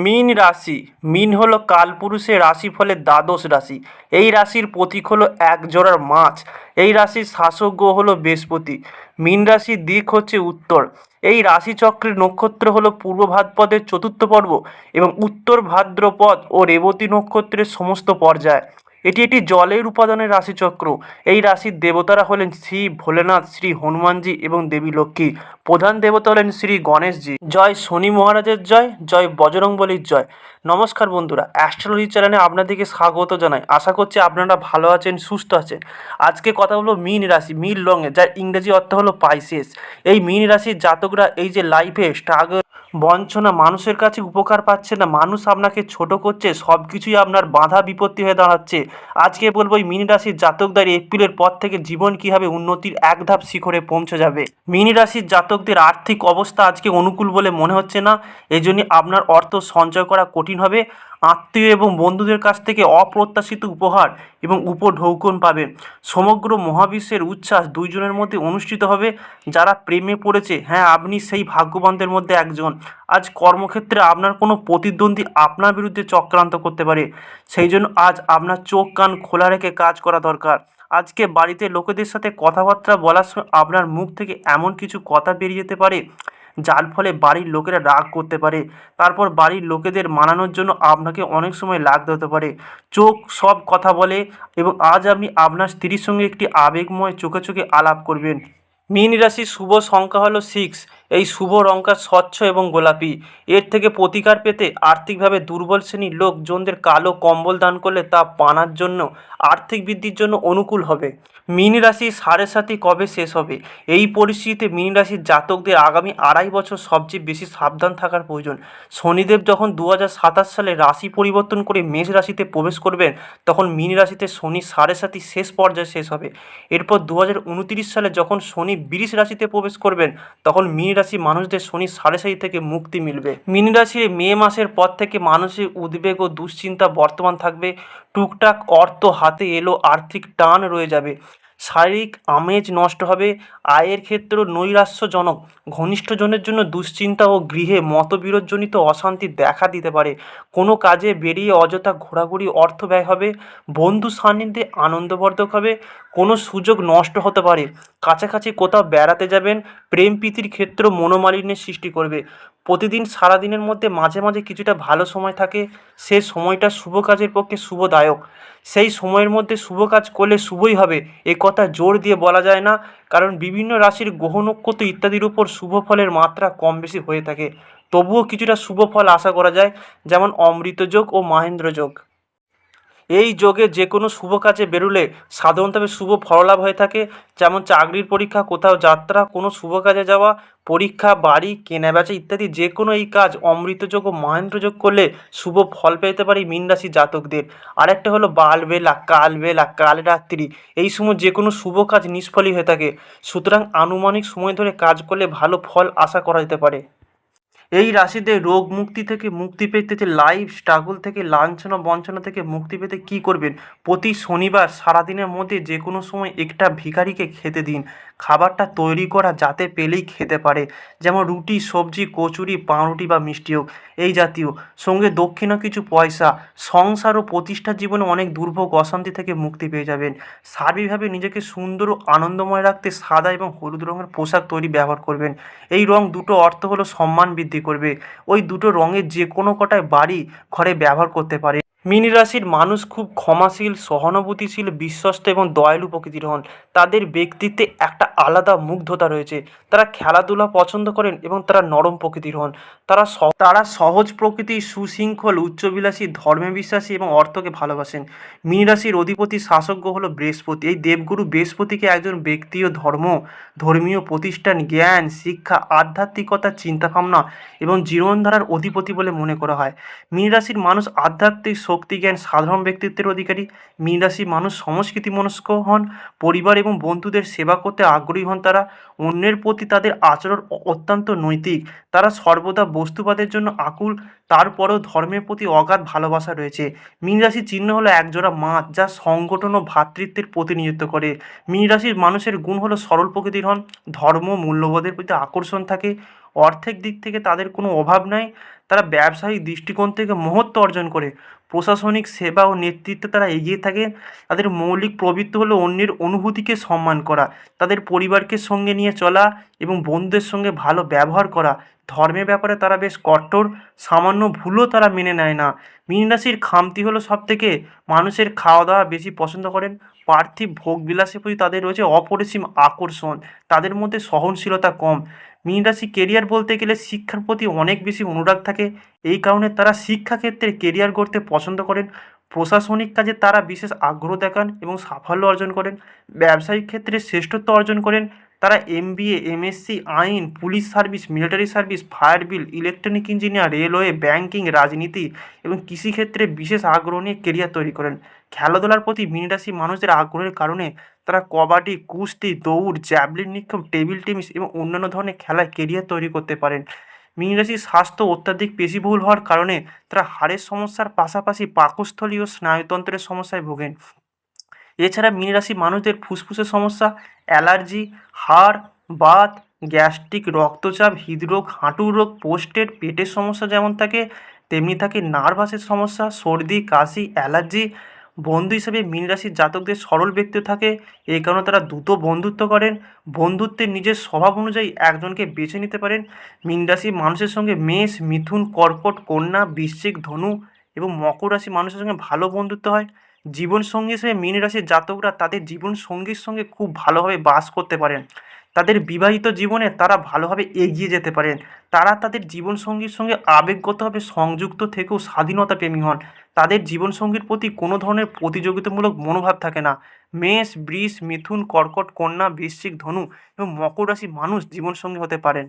মীন রাশি। মীন হলো কালপুরুষের রাশিফলের দ্বাদশ রাশি। এই রাশির প্রতীক হলো এক জোড়ার মাছ। এই রাশির শাসক গ্রহ হলো বৃহস্পতি। মীন রাশির দিক হচ্ছে উত্তর। এই রাশিচক্রের নক্ষত্র হলো পূর্ব ভাদ্রপদের চতুর্থ পর্ব এবং উত্তর ভাদ্রপদ ও রেবতী নক্ষত্রের সমস্ত পর্যায়। এটি একটি জলের উপাদানের রাশিচক্র। এই রাশির দেবতারা হলেন শ্রী ভোলেনাথ, শ্রী হনুমানজি এবং দেবী লক্ষ্মী। প্রধান দেবতা হলেন শ্রী গণেশজি। জয় শনি মহারাজের জয়, জয় বজরংবলীর জয়। নমস্কার বন্ধুরা, অ্যাস্ট্রোলজি চ্যানেলে আপনাদেরকে স্বাগত জানাই। আশা করছি আপনারা ভালো আছেন, সুস্থ আছেন। আজকে কথা হলো মীন রাশি, নীল রঙের, যার ইংরেজি অর্থ হলো পাইসেস। এই মীন রাশির জাতকরা এই যে লাইফে স্ট্রাগল, বঞ্চনা, মানুষের কাছে উপকার পাচ্ছে না, মানুষ আপনাকে ছোট করছে, সব কিছুই আপনার বাধা বিপত্তি হয়ে দাঁড়াচ্ছে। আজকে বলবো এই মীন রাশির জাতকদের এপ্রিলের পর থেকে জীবন কীভাবে উন্নতির এক ধাপ শিখরে পৌঁছে যাবে। মীন রাশির জাতকদের আর্থিক অবস্থা আজকে অনুকূল বলে মনে হচ্ছে না। এজন্য আপনার অর্থ সঞ্চয় করা কঠিন হবে। আত্মীয় এবং বন্ধুদের কাছ থেকে অপ্রত্যাশিত উপহার এবং উপঢৌকন পাবেন। সমগ্র মহাবিশ্বের উচ্ছ্বাস দুইজনের মধ্যে অনুষ্ঠিত হবে। যারা প্রেমে পড়েছে, হ্যাঁ, আপনি সেই ভাগ্যবানদের মধ্যে একজন। আজ কর্মক্ষেত্রে আপনার কোনো প্রতিদ্বন্দ্বী আপনার বিরুদ্ধে চক্রান্ত করতে পারে। সেই জন্য আজ আপনার চোখ কান খোলা রেখে কাজ করা দরকার। আজকে বাড়িতে লোকেদের সাথে কথাবার্তা বলার সময় আপনার মুখ থেকে এমন কিছু কথা বেরিয়ে যেতে পারে যার ফলে বাড়ির লোকেরা রাগ করতে পারে। তারপর বাড়ির লোকেদের মানানোর জন্য আপনাকে অনেক সময় লাগতে হতে পারে। চোখ সব কথা বলে এবং আজ আপনি আপনার স্ত্রীর সঙ্গে একটি আবেগময় চোখে চোখে আলাপ করবেন। মীন রাশির শুভ সংখ্যা হলো 6। এই শুভ রঙটা স্বচ্ছ এবং গোলাপি। এর থেকে প্রতিকার পেতে আর্থিকভাবে দুর্বল শ্রেণীর লোকজনদের কালো কম্বল দান করলে তা পানার জন্য, আর্থিক বৃদ্ধির জন্য অনুকূল হবে। মীন রাশির সাড়ে সাথী কবে শেষ হবে? এই পরিস্থিতিতে মীন রাশির জাতকদের আগামী 2.5 বছর সবচেয়ে বেশি সাবধান থাকার প্রয়োজন। শনিদেব যখন 2027 সালে রাশি পরিবর্তন করে মেষ রাশিতে প্রবেশ করবেন, তখন মীন রাশিতে শনি সাড়ে সাথী শেষ পর্যায়ে শেষ হবে। এরপর 2029 সালে যখন শনি বৃষ রাশিতে প্রবেশ করবেন, তখন মীন রাশি মানুষদের শনি সাড়ে সাথী থেকে মুক্তি মিলবে। মীন রাশির মে মাসের পর থেকে মানসিক উদ্বেগ ও দুশ্চিন্তা বর্তমান থাকবে। টুকটাক অর্থ হাতে এলো, আর্থিক টান রয়ে যাবে। শারীরিক আমেজ নষ্ট হবে। আয়ের ক্ষেত্র নৈরাশ্যজনক। ঘনিষ্ঠজনের জন্য দুশ্চিন্তা ও গৃহে মতবিরোধজনিত অশান্তি দেখা দিতে পারে। কোনো কাজে বেরিয়ে অযথা ঘোরাঘুরি, অর্থ ব্যয় হবে। বন্ধু সান্নিধ্যে আনন্দবর্ধক হবে। কোনো সুযোগ নষ্ট হতে পারে। কাছাকাছি কোথাও বেড়াতে যাবেন। প্রেম প্রীতির ক্ষেত্র মনোমালিন্যের সৃষ্টি করবে। প্রতিদিন সারাদিনের মধ্যে মাঝে মাঝে কিছুটা ভালো সময় থাকে। সে সময়টা শুভ কাজের পক্ষে শুভদায়ক। সেই সময়ের মধ্যে শুভ কাজ করলে শুভই হবে, এ কথা জোর দিয়ে বলা যায় না, কারণ বিভিন্ন রাশির গ্রহ নক্ষত্র ইত্যাদির উপর শুভ ফলের মাত্রা কম বেশি হয়ে থাকে। তবুও কিছুটা শুভ ফল আশা করা যায়, যেমন অমৃত যোগ ও মাহেন্দ্র যোগ। এই যোগে যে কোনো শুভ কাজে বেরোলে সাধারণতভাবে শুভ ফললাভ হয়ে থাকে, যেমন চাকরির পরীক্ষা, কোথাও যাত্রা, কোনো শুভ কাজে যাওয়া, পরীক্ষা, বাড়ি কেনাবেচা ইত্যাদি যে কোনো এই কাজ অমৃতযোগ ও মহেন্দ্রযোগ করলে শুভ ফল পেতে পারি মীন রাশি জাতকদের। আরেকটা হলো বালবেলা, কালবেলা, কালরাত্রি, এই সময় যে কোনো শুভ কাজ নিষ্ফলই হয়ে থাকে। সুতরাং আনুমানিক সময় ধরে কাজ করলে ভালো ফল আশা করা যেতে পারে। এই রাশিতে রোগ মুক্তি থেকে মুক্তি পেতে, যে লাইফ স্ট্রাগল থেকে, লাঞ্ছনা বঞ্চনা থেকে মুক্তি পেতে কী করবেন? প্রতি শনিবার সারাদিনের মধ্যে যে কোনো সময় একটা ভিখারিকে খেতে দিন। খাবারটা তৈরি করা যাতে পেলেই খেতে পারে, যেমন রুটি, সবজি, কচুরি, পাউরুটি বা মিষ্টি হোক, এই জাতীয়। সঙ্গে দক্ষিণা কিছু পয়সা। সংসার ও প্রতিষ্ঠার জীবনে অনেক দুর্ভোগ অশান্তি থেকে মুক্তি পেয়ে যাবেন। সার্বিকভাবে নিজেকে সুন্দর ও আনন্দময় রাখতে সাদা এবং হলুদ রঙের পোশাক তৈরি ব্যবহার করবেন। এই রং দুটো অর্থ হলো সম্মান বৃদ্ধি করবে। ওই দুটো রঙের যে কোনো কটায় বাড়ি ঘরে ব্যবহার করতে পারে। মীন রাশির মানুষ খুব ক্ষমাশীল, সহানুভূতিশীল, বিশ্বস্ত এবং দয়ালু প্রকৃতির হন। তাদের ব্যক্তিত্বে একটা আলাদা মুগ্ধতা রয়েছে। তারা খেলাধুলা পছন্দ করেন এবং তারা নরম প্রকৃতির হন। তারা সহজ প্রকৃতির, সুশৃঙ্খল, উচ্চবিলাসী, ধর্মে বিশ্বাসী এবং অর্থকে ভালোবাসেন। মীন রাশির অধিপতি শাসক গ্রহ হলো বৃহস্পতি। এই দেবগুরু বৃহস্পতিকে একজন ব্যক্তি ও ধর্মীয় প্রতিষ্ঠান, জ্ঞান, শিক্ষা, আধ্যাত্মিকতা, চিন্তাভাবনা এবং জীবনধারার অধিপতি বলে মনে করা হয়। মীন রাশির মানুষ আধ্যাত্মিক শক্তি, জ্ঞান, সাধারণ ব্যক্তিত্বের অধিকারী। মীন রাশির মানুষ সংস্কৃতি মনস্ক হন। পরিবার এবং বন্ধুদের সেবা করতে আগ্রহী হন। তারা অন্যের প্রতি তাদের আচরণ অত্যন্ত নৈতিক। তারা সর্বদা বস্তুবাদের জন্য আকুল। তারপরেও ধর্মের প্রতি অগাধ ভালোবাসা রয়েছে। মীন রাশির চিহ্ন হলো একজোড়া মাছ, যা সংগঠন ও ভ্রাতৃত্বের প্রতিনিধিত্ব করে। মীন রাশির মানুষের গুণ হলো সরল প্রকৃতির হন। ধর্ম মূল্যবোধের প্রতি আকর্ষণ থাকে। অর্থের দিক থেকে তাদের কোনো অভাব নাই। তারা ব্যবসায়িক দৃষ্টিকোণ থেকে মহত্ব অর্জন করে। প্রশাসনিক সেবা ও নেতৃত্বে তারা এগিয়ে থাকে। তাদের মৌলিক প্রবৃত্তি হলো অন্যের অনুভূতিকে সম্মান করা, তাদের পরিবারকে সঙ্গে নিয়ে চলা এবং বন্ধুদের সঙ্গে ভালো ব্যবহার করা। ধর্মের ব্যাপারে তারা বেশ কঠোর, সামান্য ভুলও তারা মেনে নেয় না। মীন রাশির খামতি হলো সবথেকে মানুষের খাওয়া দাওয়া বেশি পছন্দ করেন। পার্থিব ভোগবিলাসের প্রতি তাদের রয়েছে অপরিসীম আকর্ষণ। তাদের মধ্যে সহনশীলতা কম। মীন রাশি কেরিয়ার বলতে গেলে শিক্ষার প্রতি অনেক বেশি অনুরাগ থাকে। এই কারণে তারা শিক্ষাক্ষেত্রে কেরিয়ার গড়তে পছন্দ করেন। প্রশাসনিক কাজে তারা বিশেষ আগ্রহ দেখান এবং সাফল্য অর্জন করেন। ব্যবসায়িক ক্ষেত্রে শ্রেষ্ঠত্ব অর্জন করেন। তারা এমবিএ, এমএসসি, আইন, police service, military service, fire বিল, ইলেকট্রনিক ইঞ্জিনিয়ার, রেলওয়ে, ব্যাংকিং, রাজনীতি এবং কৃষিক্ষেত্রে বিশেষ আগ্রহ নিয়ে কেরিয়ার তৈরি করেন। খেলাধুলার প্রতি মীন রাশি মানুষদের আগ্রহের কারণে তারা কবাডি, কুস্তি, দৌড়, জ্যাভলিন নিক্ষেপ, টেবিল টেনিস এবং অন্যান্য ধরনের খেলায় কেরিয়ার তৈরি করতে পারেন। মীন রাশির স্বাস্থ্য অত্যাধিক পেশিবহুল হওয়ার কারণে তারা হাড়ের সমস্যার পাশাপাশি পাকস্থলী ও স্নায়ুতন্ত্রের সমস্যায় ভোগেন। এছাড়া মীন রাশি মানুষদের ফুসফুসের সমস্যা, অ্যালার্জি, হাড়, বাত, গ্যাস্ট্রিক, রক্তচাপ, হৃদরোগ, হাঁটুর রোগ, প্রোস্টেট, পেটের সমস্যা যেমন থাকে তেমনি থাকে নার্ভাসের সমস্যা, সর্দি, কাশি, অ্যালার্জি। বন্ধু হিসেবে মীন রাশির জাতকদের সরল ব্যক্তিত্ব থাকে। এই কারণে তারা দ্রুত বন্ধুত্ব করেন। বন্ধুত্বের নিজের স্বভাব অনুযায়ী একজনকে বেছে নিতে পারেন। মীন রাশির মানুষের সঙ্গে মেষ, মিথুন, কর্কট, কন্যা, বৃশ্চিক, ধনু এবং মকর রাশি মানুষের সঙ্গে ভালো বন্ধুত্ব হয়। জীবনসঙ্গী হিসেবে মীন রাশির জাতকরা তাদের জীবনসঙ্গীর সঙ্গে খুব ভালোভাবে বাস করতে পারেন। তাদের বিবাহিত জীবনে তারা ভালোভাবে এগিয়ে যেতে পারেন। তারা তাদের জীবনসঙ্গীর সঙ্গে আবেগগতভাবে সংযুক্ত থেকেও স্বাধীনতা প্রেমী হন। তাদের জীবনসঙ্গীর প্রতি কোনো ধরনের প্রতিযোগিতামূলক মনোভাব থাকে না। মেষ, বৃষ, মিথুন, কর্কট, কন্যা, বৃশ্চিক, ধনু এবং মকর রাশি মানুষ জীবনসঙ্গী হতে পারেন।